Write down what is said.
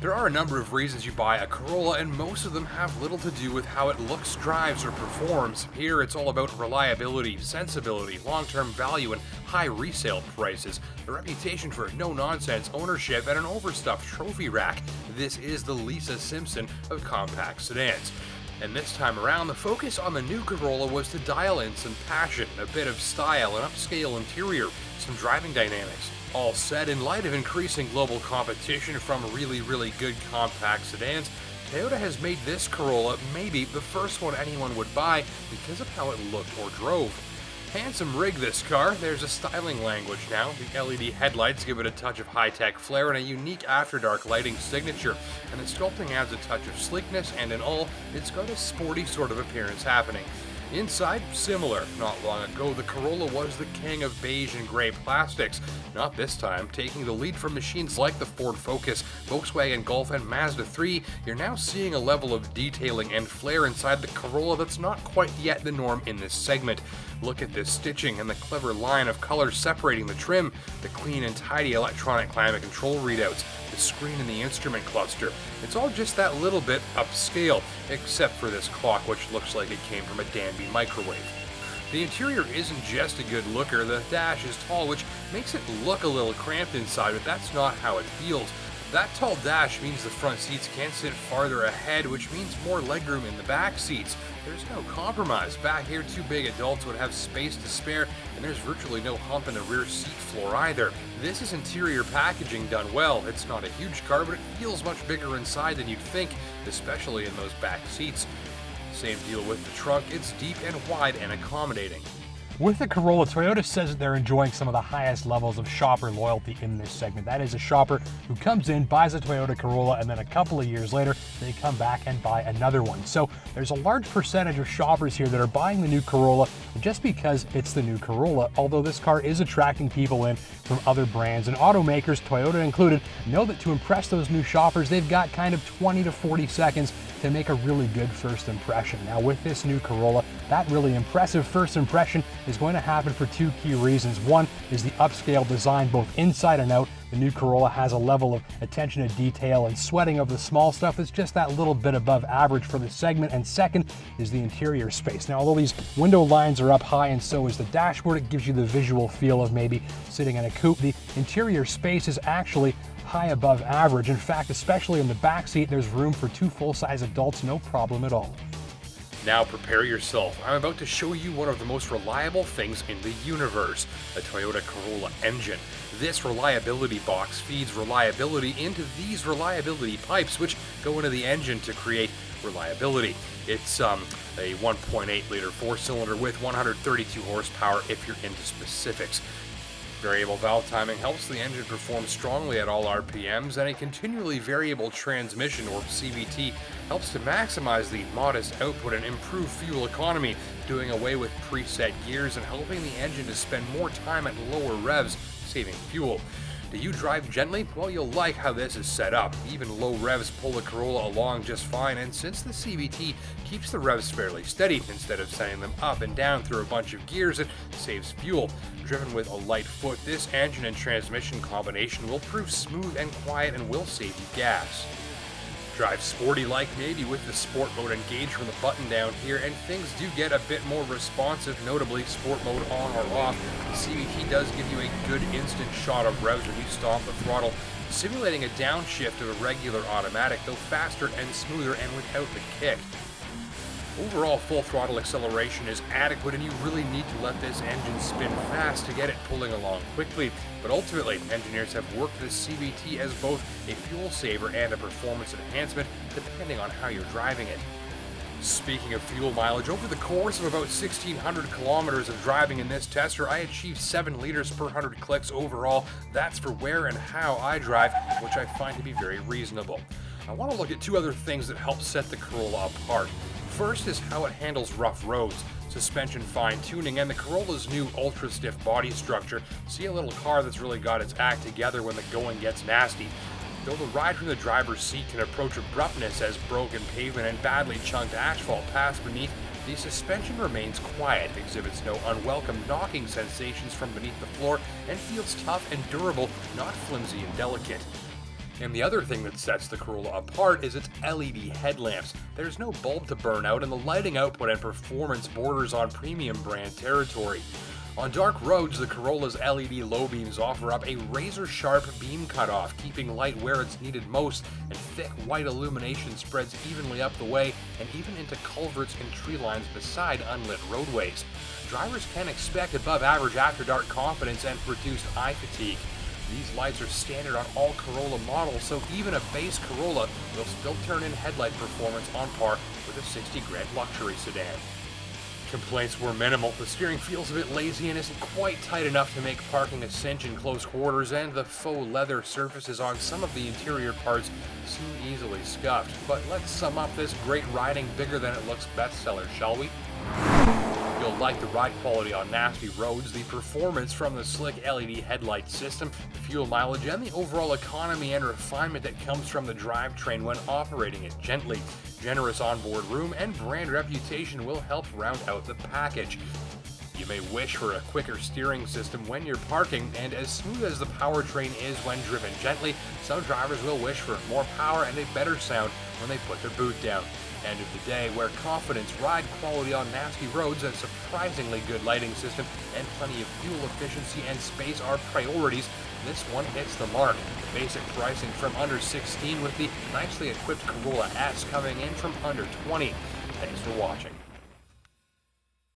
There are a number of reasons you buy a Corolla, and most of them have little to do with how it looks, drives, or performs. Here it's all about reliability, sensibility, long-term value, and high resale prices, a reputation for no-nonsense ownership, and an overstuffed trophy rack. This is the Lisa Simpson of compact sedans. And this time around, the focus on the new Corolla was to dial in some passion, a bit of style, an upscale interior, some driving dynamics. All said, in light of increasing global competition from really good compact sedans, Toyota has made this Corolla maybe the first one anyone would buy because of how it looked or drove. Handsome rig, this car. There's a styling language now. The LED headlights give it a touch of high-tech flair and a unique after-dark lighting signature, and the sculpting adds a touch of sleekness, and in all, it's got a sporty sort of appearance happening. Inside, similar. Not long ago, the Corolla was the king of beige and gray plastics. Not this time. Taking the lead from machines like the Ford Focus, Volkswagen Golf, and Mazda 3, you're now seeing a level of detailing and flair inside the Corolla that's not quite yet the norm in this segment. Look at this stitching and the clever line of colors separating the trim, the clean and tidy electronic climate control readouts, the screen in the instrument cluster. It's all just that little bit upscale, except for this clock, which looks like it came from a Danby microwave. The interior isn't just a good looker, the dash is tall, which makes it look a little cramped inside, but that's not how it feels. That tall dash means the front seats can't sit farther ahead, which means more legroom in the back seats. There's no compromise. Back here, two big adults would have space to spare, and there's virtually no hump in the rear seat floor either. This is interior packaging done well. It's not a huge car, but it feels much bigger inside than you'd think, especially in those back seats. Same deal with the trunk. It's deep and wide and accommodating. With the Corolla, Toyota says that they're enjoying some of the highest levels of shopper loyalty in this segment. That is a shopper who comes in, buys a Toyota Corolla, and then a couple of years later, they come back and buy another one. So there's a large percentage of shoppers here that are buying the new Corolla just because it's the new Corolla, although this car is attracting people in from other brands. And automakers, Toyota included, know that to impress those new shoppers, they've got kind of 20 to 40 seconds to make a really good first impression. Now with this new Corolla, that really impressive first impression is going to happen for two key reasons. One is the upscale design, both inside and out. The new Corolla has a level of attention to detail and sweating of the small stuff that's just that little bit above average for the segment. And second is the interior space. Now, although these window lines are up high and so is the dashboard, it gives you the visual feel of maybe sitting in a coupe. The interior space is actually high above average. In fact, especially in the back seat, there's room for two full-size adults, no problem at all. Now prepare yourself. I'm about to show you one of the most reliable things in the universe, a Toyota Corolla engine. This reliability box feeds reliability into these reliability pipes, which go into the engine to create reliability. It's a 1.8 liter four-cylinder with 132 horsepower if you're into specifics. Variable valve timing helps the engine perform strongly at all RPMs, and a continually variable transmission, or CVT, helps to maximize the modest output and improve fuel economy, doing away with preset gears and helping the engine to spend more time at lower revs, saving fuel. Do you drive gently? Well, you'll like how this is set up. Even low revs pull the Corolla along just fine, and since the CVT keeps the revs fairly steady instead of sending them up and down through a bunch of gears, it saves fuel. Driven with a light foot, this engine and transmission combination will prove smooth and quiet and will save you gas. Drive sporty like maybe with the sport mode engaged from the button down here, and things do get a bit more responsive, notably sport mode on or off. The CVT does give you a good instant shot of revs when you stomp the throttle, simulating a downshift of a regular automatic, though faster and smoother and without the kick. Overall, full throttle acceleration is adequate, and you really need to let this engine spin fast to get it pulling along quickly. But ultimately, engineers have worked this CVT as both a fuel saver and a performance enhancement, depending on how you're driving it. Speaking of fuel mileage, over the course of about 1,600 kilometers of driving in this tester, I achieved 7 liters per 100 clicks overall. That's for where and how I drive, which I find to be very reasonable. I want to look at two other things that help set the Corolla apart. First is how it handles rough roads, suspension fine-tuning, and the Corolla's new ultra-stiff body structure. See a little car that's really got its act together when the going gets nasty. Though the ride from the driver's seat can approach abruptness as broken pavement and badly chunked asphalt pass beneath, the suspension remains quiet, exhibits no unwelcome knocking sensations from beneath the floor, and feels tough and durable, not flimsy and delicate. And the other thing that sets the Corolla apart is its LED headlamps. There's no bulb to burn out, and the lighting output and performance borders on premium brand territory. On dark roads, the Corolla's LED low beams offer up a razor-sharp beam cutoff, keeping light where it's needed most, and thick white illumination spreads evenly up the way and even into culverts and tree lines beside unlit roadways. Drivers can expect above-average after-dark confidence and reduced eye fatigue. These lights are standard on all Corolla models, so even a base Corolla will still turn in headlight performance on par with a $60,000 luxury sedan. Complaints were minimal. The steering feels a bit lazy and isn't quite tight enough to make parking a cinch in close quarters, and the faux leather surfaces on some of the interior parts seem easily scuffed. But let's sum up this great riding bigger than it looks bestseller, shall we? You'll like the ride quality on nasty roads, the performance from the slick LED headlight system, the fuel mileage, and the overall economy and refinement that comes from the drivetrain when operating it gently. Generous onboard room and brand reputation will help round out the package. You may wish for a quicker steering system when you're parking, and as smooth as the powertrain is when driven gently, some drivers will wish for more power and a better sound when they put their boot down. End of the day, where confidence, ride quality on nasty roads, a surprisingly good lighting system, and plenty of fuel efficiency and space are priorities, this one hits the mark. Basic pricing from under 16, with the nicely equipped Corolla S coming in from under 20. Thanks for watching.